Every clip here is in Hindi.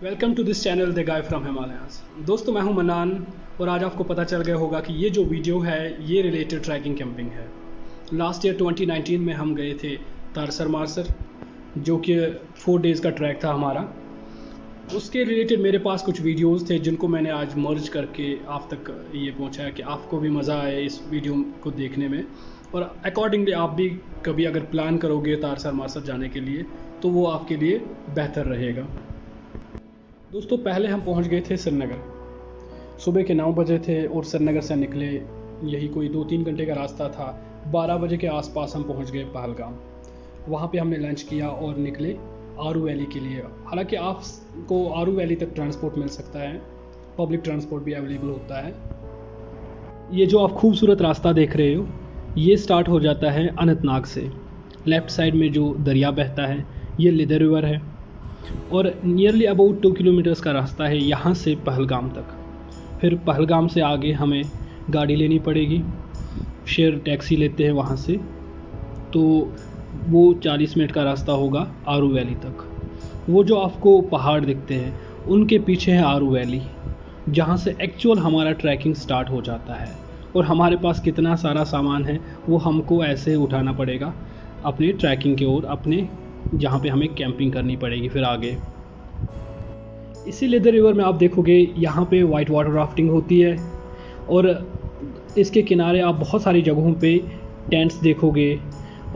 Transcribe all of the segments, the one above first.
Welcome to this channel the guy from Himalayas. दोस्तों, मैं हूं मन्नान और आज आपको पता चल गया होगा कि ये जो वीडियो है ये रिलेटेड ट्रैकिंग कैंपिंग है। लास्ट ईयर 2019 में हम गए थे तारसर मारसर, जो कि 4 डेज़ का ट्रैक था हमारा। उसके रिलेटेड मेरे पास कुछ वीडियोस थे जिनको मैंने आज मर्ज करके आप तक ये पहुंचाया कि आपको भी मज़ा आए इस वीडियो को देखने में, और अकॉर्डिंगली आप भी कभी अगर प्लान करोगे तारसर मारसर जाने के लिए तो वो आपके लिए बेहतर रहेगा। दोस्तों, पहले हम पहुंच गए थे श्रीनगर। सुबह के 9 बजे थे और श्रीनगर से निकले, यही कोई 2-3 घंटे का रास्ता था। 12 बजे के आसपास हम पहुंच गए पहलगाम। वहां पे हमने लंच किया और निकले आरू वैली के लिए। हालांकि आपको आरू वैली तक ट्रांसपोर्ट मिल सकता है, पब्लिक ट्रांसपोर्ट भी अवेलेबल होता है। ये जो आप खूबसूरत रास्ता देख रहे हो ये स्टार्ट हो जाता है अनंतनाग से। लेफ़्ट साइड में जो दरिया बहता है ये लिदर रिवर है और नियरली अबाउट 2 किलोमीटर्स का रास्ता है यहाँ से पहलगाम तक। फिर पहलगाम से आगे हमें गाड़ी लेनी पड़ेगी, शेयर टैक्सी लेते हैं वहाँ से, तो वो 40 मिनट का रास्ता होगा आरू वैली तक। वो जो आपको पहाड़ दिखते हैं उनके पीछे है आरू वैली, जहाँ से एक्चुअल हमारा ट्रैकिंग स्टार्ट हो जाता है। और हमारे पास कितना सारा सामान है वो हमको ऐसे उठाना पड़ेगा अपने ट्रैकिंग की ओर, अपने जहाँ पे हमें कैंपिंग करनी पड़ेगी फिर आगे। इसी लिदर रिवर में आप देखोगे यहाँ पे वाइट वाटर राफ्टिंग होती है और इसके किनारे आप बहुत सारी जगहों पे टेंट्स देखोगे।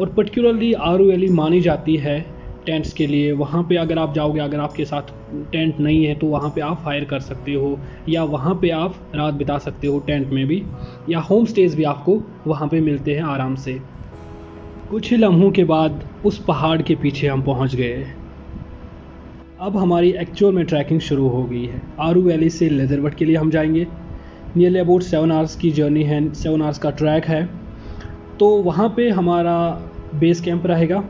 और पर्टिकुलरली आरू वैली मानी जाती है टेंट्स के लिए। वहाँ पे अगर आप जाओगे, अगर आपके साथ टेंट नहीं है तो वहाँ पे आप फायर कर सकते हो या वहाँ पे आप रात बिता सकते हो टेंट में भी, या होम स्टेज भी आपको वहाँ पे मिलते हैं आराम से। कुछ ही लम्हों के बाद उस पहाड़ के पीछे हम पहुंच गए। अब हमारी एक्चुअल में ट्रैकिंग शुरू हो गई है। आरू वैली से लेदरवट के लिए हम जाएंगे। नियरली अबाउट 7 आवर्स की जर्नी है, 7 आवर्स का ट्रैक है। तो वहाँ पे हमारा बेस कैंप रहेगा।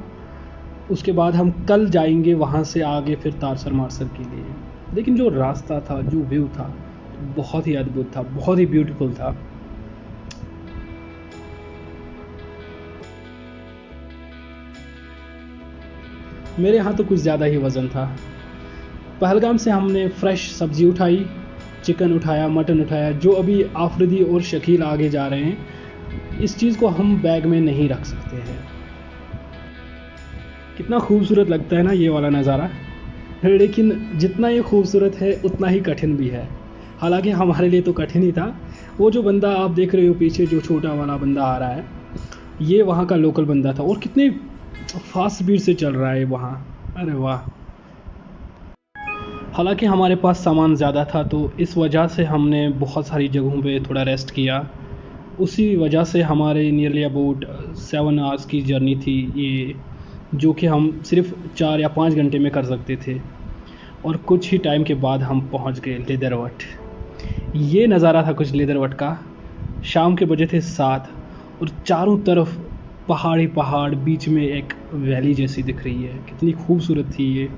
उसके बाद हम कल जाएंगे वहाँ से आगे फिर तारसर मारसर के लिए। लेकिन जो रास्ता था, जो व्यू था, बहुत ही अद्भुत था, बहुत ही ब्यूटीफुल था। मेरे यहाँ तो कुछ ज़्यादा ही वज़न था। पहलगाम से हमने फ्रेश सब्ज़ी उठाई, चिकन उठाया, मटन उठाया। जो अभी आफरीदी और शकील आगे जा रहे हैं, इस चीज़ को हम बैग में नहीं रख सकते हैं। कितना खूबसूरत लगता है ना ये वाला नज़ारा, लेकिन जितना ये खूबसूरत है उतना ही कठिन भी है। हालांकि हमारे लिए तो कठिन ही था। वो जो बंदा आप देख रहे हो पीछे, जो छोटा वाला बंदा आ रहा है, ये वहाँ का लोकल बंदा था और कितने फास्ट स्पीड से चल रहा है वहाँ। अरे वाह! हालांकि हमारे पास सामान ज़्यादा था तो इस वजह से हमने बहुत सारी जगहों पे थोड़ा रेस्ट किया। उसी वजह से हमारे नियरली अबाउट 7 आवर्स की जर्नी थी ये, जो कि हम सिर्फ 4 या 5 घंटे में कर सकते थे। और कुछ ही टाइम के बाद हम पहुंच गए लिदरवट। ये नज़ारा था कुछ लिदरवट का। शाम के बजे थे 7 और चारों तरफ पहाड़ ही पहाड़, बीच में एक वैली जैसी दिख रही है। कितनी खूबसूरत थी ये।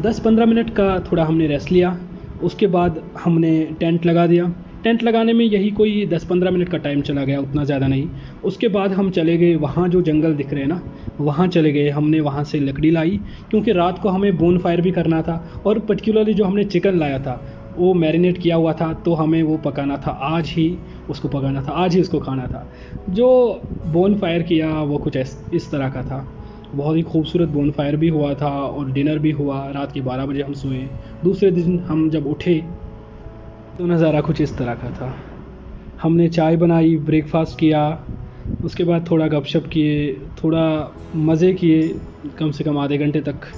10-15 मिनट का थोड़ा हमने रेस्ट लिया। उसके बाद हमने टेंट लगा दिया। टेंट लगाने में यही कोई 10-15 मिनट का टाइम चला गया, उतना ज़्यादा नहीं। उसके बाद हम चले गए वहाँ, जो जंगल दिख रहे हैं ना, वहाँ चले गए। हमने वहाँ से लकड़ी लाई क्योंकि रात को हमें बोन फायर भी करना था। और पर्टिकुलरली जो हमने चिकन लाया था वो मैरिनेट किया हुआ था, तो हमें वो पकाना था, आज ही उसको पकाना था, आज ही उसको खाना था। जो बोन फायर किया वो कुछ इस तरह का था। बहुत ही खूबसूरत बोन फायर भी हुआ था और डिनर भी हुआ। रात के 12 बजे हम सोए। दूसरे दिन हम जब उठे तो नज़ारा कुछ इस तरह का था। हमने चाय बनाई, ब्रेकफास्ट किया, उसके बाद थोड़ा गपशप किए, थोड़ा मज़े किए, कम से कम आधे घंटे तक।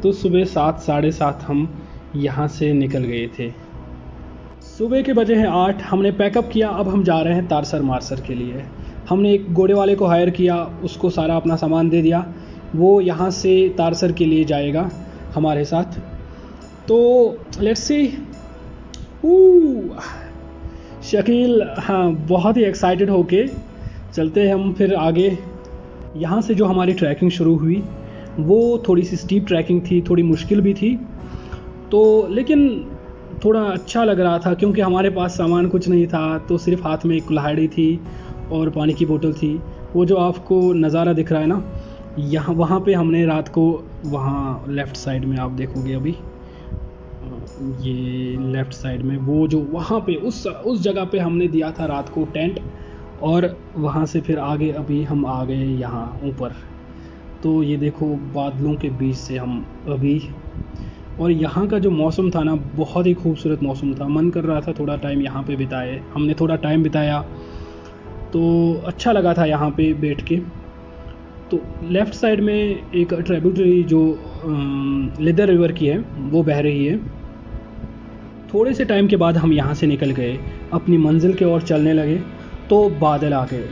तो सुबह 7, साढ़े 7 हम यहाँ से निकल गए थे। सुबह के बजे हैं 8। हमने पैकअप किया। अब हम जा रहे हैं तारसर मारसर के लिए। हमने एक घोड़े वाले को हायर किया, उसको सारा अपना सामान दे दिया। वो यहाँ से तारसर के लिए जाएगा हमारे साथ। तो लेट्स सी। शकील हाँ, बहुत ही एक्साइटेड होके चलते हैं हम फिर आगे। यहाँ से जो हमारी ट्रैकिंग शुरू हुई वो थोड़ी सी स्टीप ट्रैकिंग थी, थोड़ी मुश्किल भी थी, तो लेकिन थोड़ा अच्छा लग रहा था क्योंकि हमारे पास सामान कुछ नहीं था। तो सिर्फ हाथ में एक कुल्हाड़ी थी और पानी की बोतल थी। वो जो आपको नज़ारा दिख रहा है ना, यहाँ वहाँ पे हमने रात को, वहाँ लेफ़्ट साइड में आप देखोगे अभी, ये लेफ़्ट साइड में वो जो वहाँ पे उस जगह पे हमने दिया था रात को टेंट, और वहाँ से फिर आगे अभी हम आ गए यहाँ ऊपर। तो ये देखो बादलों के बीच से हम अभी, और यहाँ का जो मौसम था ना बहुत ही खूबसूरत मौसम था। मन कर रहा था थोड़ा टाइम यहाँ पे बिताए, हमने थोड़ा टाइम बिताया तो अच्छा लगा था यहाँ पे बैठ के। तो लेफ़्ट साइड में एक ट्रिब्यूटरी जो लेदर रिवर की है वो बह रही है। थोड़े से टाइम के बाद हम यहाँ से निकल गए, अपनी मंजिल की ओर चलने लगे तो बादल आ गए।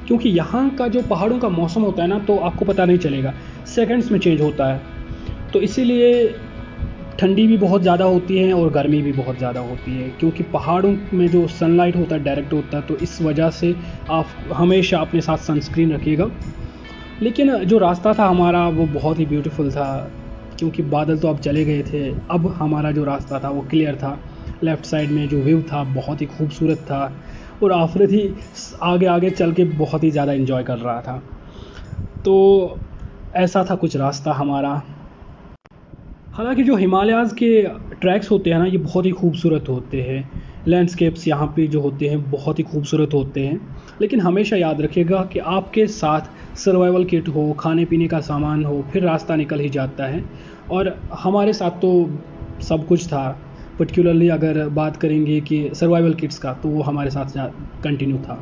क्योंकि यहाँ का जो पहाड़ों का मौसम होता है ना तो आपको पता नहीं चलेगा, सेकंड्स में चेंज होता है। तो इसीलिए ठंडी भी बहुत ज़्यादा होती है और गर्मी भी बहुत ज़्यादा होती है, क्योंकि पहाड़ों में जो सनलाइट होता है डायरेक्ट होता है, तो इस वजह से आप हमेशा अपने साथ सनस्क्रीन रखिएगा। लेकिन जो रास्ता था हमारा वो बहुत ही ब्यूटीफुल था, क्योंकि बादल तो अब चले गए थे, अब हमारा जो रास्ता था वो क्लियर था। लेफ़्ट साइड में जो व्यू था बहुत ही खूबसूरत था, और आफरीदी आगे आगे चल के बहुत ही ज़्यादा इन्जॉय कर रहा था। तो ऐसा था कुछ रास्ता हमारा। हालांकि जो हिमालयाज़ के ट्रैक्स होते हैं ना ये बहुत ही खूबसूरत होते हैं, लैंडस्केप्स यहाँ पे जो होते हैं बहुत ही खूबसूरत होते हैं। लेकिन हमेशा याद रखिएगा कि आपके साथ सर्वाइवल किट हो, खाने पीने का सामान हो, फिर रास्ता निकल ही जाता है। और हमारे साथ तो सब कुछ था। पर्टिकुलरली अगर बात करेंगे कि सर्वाइवल किट्स का, तो वो हमारे साथ कंटिन्यू था।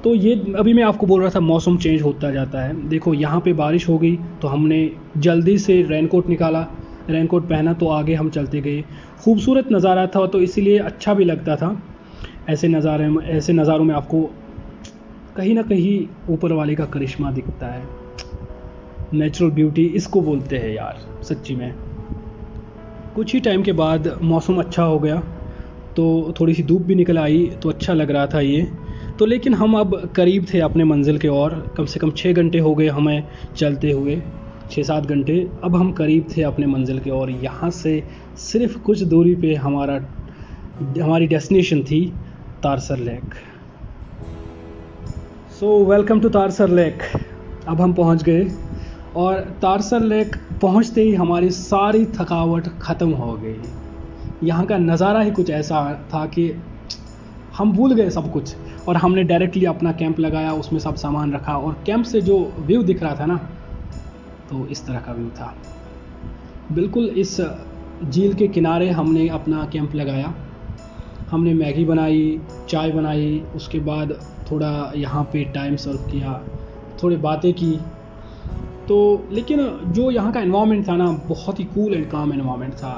तो ये अभी मैं आपको बोल रहा था मौसम चेंज होता जाता है। देखो यहाँ पे बारिश हो गई तो हमने जल्दी से रेनकोट निकाला, रेनकोट पहना तो आगे हम चलते गए। खूबसूरत नज़ारा था तो इसीलिए अच्छा भी लगता था। ऐसे नज़ारों में आपको कहीं ना कहीं ऊपर वाले का करिश्मा दिखता है। नेचुरल ब्यूटी इसको बोलते हैं यार, सच्ची में। कुछ ही टाइम के बाद मौसम अच्छा हो गया तो थोड़ी सी धूप भी निकल आई तो अच्छा लग रहा था ये तो। लेकिन हम अब करीब थे अपने मंजिल के, और कम से कम 6 घंटे हो गए हमें चलते हुए, 6-7 घंटे। अब हम करीब थे अपने मंजिल के, और यहाँ से सिर्फ कुछ दूरी पे हमारी डेस्टिनेशन थी Tarsar lake. So welcome to Tarsar lake. अब हम पहुँच गए, और तारसर लेक पहुँचते ही हमारी सारी थकावट ख़त्म हो गई। यहाँ का नज़ारा ही कुछ ऐसा था कि हम भूल गए सब कुछ, और हमने डायरेक्टली अपना कैंप लगाया, उसमें सब सामान रखा, और कैंप से जो व्यू दिख रहा था ना तो इस तरह का व्यू था। बिल्कुल इस झील के किनारे हमने अपना कैंप लगाया। हमने मैगी बनाई, चाय बनाई, उसके बाद थोड़ा यहाँ पे टाइम सर्व किया, थोड़ी बातें की। तो लेकिन जो यहाँ का एनवायरनमेंट था ना बहुत ही कूल एंड काम एनवायरनमेंट था।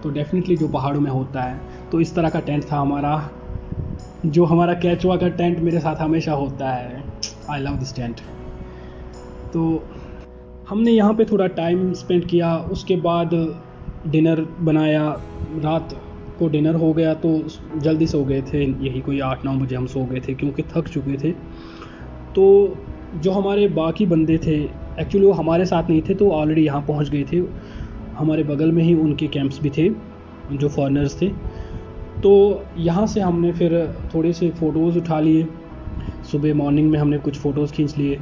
तो डेफिनेटली जो पहाड़ों में होता है, तो इस तरह का टेंट था हमारा, जो हमारा केचुआ का टेंट मेरे साथ हमेशा होता है। I love this tent. तो हमने यहाँ पे थोड़ा टाइम स्पेंड किया, उसके बाद डिनर बनाया। रात को डिनर हो गया तो जल्दी सो गए थे, यही कोई 8-9 बजे हम सो गए थे क्योंकि थक चुके थे। तो जो हमारे बाकी बंदे थे, एक्चुअली वो हमारे साथ नहीं थे, तो ऑलरेडी यहाँ पहुँच गए थे। हमारे बगल में ही उनके कैंप्स भी थे जो फॉरेनर्स थे। तो यहाँ से हमने फिर थोड़े से फ़ोटोज़ उठा लिए। सुबह मॉर्निंग में हमने कुछ फ़ोटोज़ खींच लिए।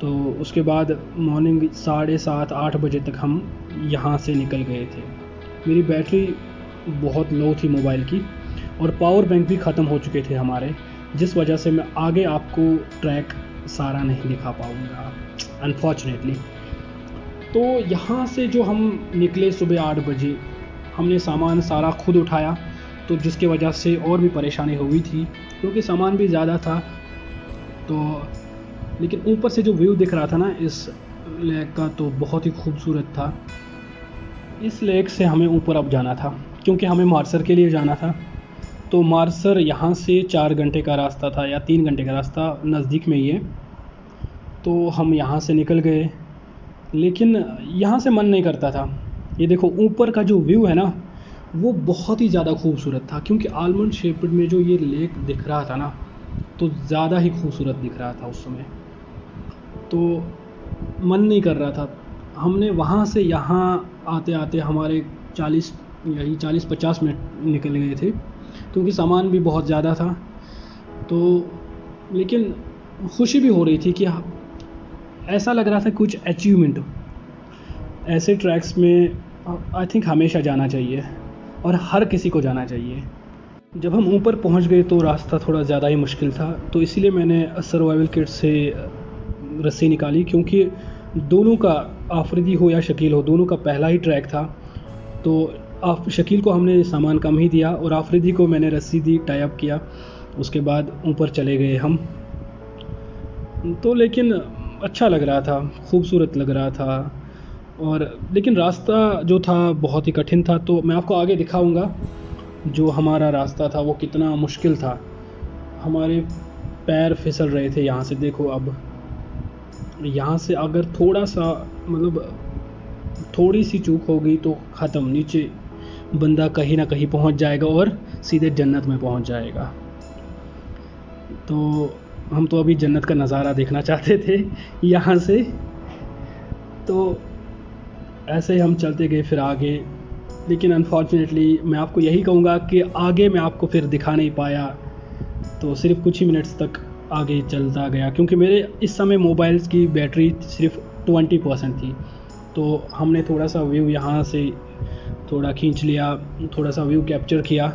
तो उसके बाद मॉर्निंग 7:30-8 बजे तक हम यहाँ से निकल गए थे। मेरी बैटरी बहुत लो थी मोबाइल की, और पावर बैंक भी ख़त्म हो चुके थे हमारे, जिस वजह से मैं आगे आपको ट्रैक सारा नहीं दिखा पाऊँगा अनफॉर्चुनेटली। तो यहाँ से जो हम निकले सुबह 8 बजे, हमने सामान सारा खुद उठाया, तो जिसकी वजह से और भी परेशानी हुई थी क्योंकि सामान भी ज़्यादा था। तो लेकिन ऊपर से जो व्यू दिख रहा था ना इस लेक का तो बहुत ही खूबसूरत था। इस लेक से हमें ऊपर अब जाना था क्योंकि हमें मारसर के लिए जाना था। तो मारसर यहाँ से 4 घंटे का रास्ता था या 3 घंटे का रास्ता, नज़दीक में ही है। तो हम यहाँ से निकल गए, लेकिन यहाँ से मन नहीं करता था। ये देखो ऊपर का जो व्यू है ना वो बहुत ही ज़्यादा खूबसूरत था, क्योंकि आलमंड शेप्ड में जो ये लेक दिख रहा था ना तो ज़्यादा ही खूबसूरत दिख रहा था उस समय। तो मन नहीं कर रहा था। हमने वहाँ से यहाँ आते आते हमारे 40-50 मिनट निकल गए थे, क्योंकि सामान भी बहुत ज़्यादा था। तो लेकिन खुशी भी हो रही थी कि ऐसा लग रहा था कुछ अचीवमेंट। ऐसे ट्रैक्स में आई थिंक हमेशा जाना चाहिए और हर किसी को जाना चाहिए। जब हम ऊपर पहुंच गए तो रास्ता थोड़ा ज़्यादा ही मुश्किल था, तो इसीलिए मैंने सर्वाइवल किट से रस्सी निकाली, क्योंकि दोनों का, आफरीदी हो या शकील हो, दोनों का पहला ही ट्रैक था। तो शकील को हमने सामान कम ही दिया और आफरीदी को मैंने रस्सी दी, टाई अप किया। उसके बाद ऊपर चले गए हम। तो लेकिन अच्छा लग रहा था, खूबसूरत लग रहा था, और लेकिन रास्ता जो था बहुत ही कठिन था। तो मैं आपको आगे दिखाऊंगा जो हमारा रास्ता था वो कितना मुश्किल था। हमारे पैर फिसल रहे थे। यहाँ से देखो, अब यहाँ से अगर थोड़ा सा, मतलब थोड़ी सी चूक हो गई तो ख़त्म, नीचे बंदा कहीं ना कहीं पहुँच जाएगा और सीधे जन्नत में पहुँच जाएगा। तो हम तो अभी जन्नत का नज़ारा देखना चाहते थे यहाँ से। तो ऐसे ही हम चलते गए फिर आगे, लेकिन अनफॉर्चुनेटली मैं आपको यही कहूँगा कि आगे मैं आपको फिर दिखा नहीं पाया। तो सिर्फ कुछ ही मिनट्स तक आगे चलता गया, क्योंकि मेरे इस समय मोबाइल्स की बैटरी सिर्फ 20% थी। तो हमने थोड़ा सा व्यू यहाँ से थोड़ा खींच लिया, थोड़ा सा व्यू कैप्चर किया।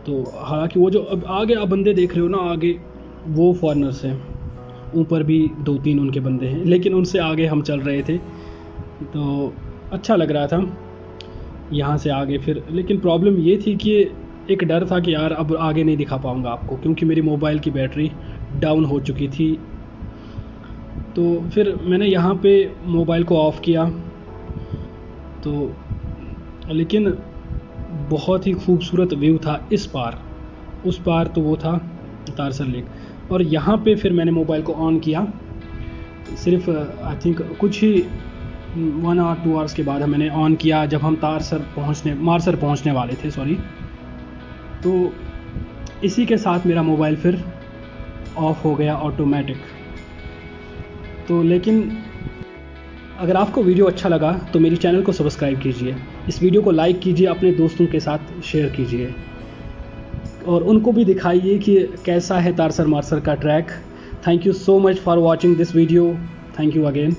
तो हालांकि वो जो अब आगे आप बंदे देख रहे हो ना, आगे वो फॉरेनर्स हैं, ऊपर भी 2-3 उनके बंदे हैं, लेकिन उनसे आगे हम चल रहे थे। तो अच्छा लग रहा था यहाँ से आगे फिर। लेकिन प्रॉब्लम ये थी कि एक डर था कि यार अब आगे नहीं दिखा पाऊँगा आपको, क्योंकि मेरी मोबाइल की बैटरी डाउन हो चुकी थी। तो फिर मैंने यहाँ पे मोबाइल को ऑफ़ किया। तो लेकिन बहुत ही खूबसूरत व्यू था इस पार। उस पार तो वो था तारसर लेक, और यहाँ पे फिर मैंने मोबाइल को ऑन किया। सिर्फ आई थिंक कुछ ही 1 और 2 आवर्स के बाद मैंने ऑन किया, जब हम मारसर पहुँचने वाले थे, सॉरी। तो इसी के साथ मेरा मोबाइल फिर ऑफ हो गया ऑटोमेटिक। तो लेकिन अगर आपको वीडियो अच्छा लगा तो मेरी चैनल को सब्सक्राइब कीजिए, इस वीडियो को लाइक कीजिए, अपने दोस्तों के साथ शेयर कीजिए, और उनको भी दिखाइए कि कैसा है तारसर मारसर का track. Thank you so much for watching this video. Thank you again.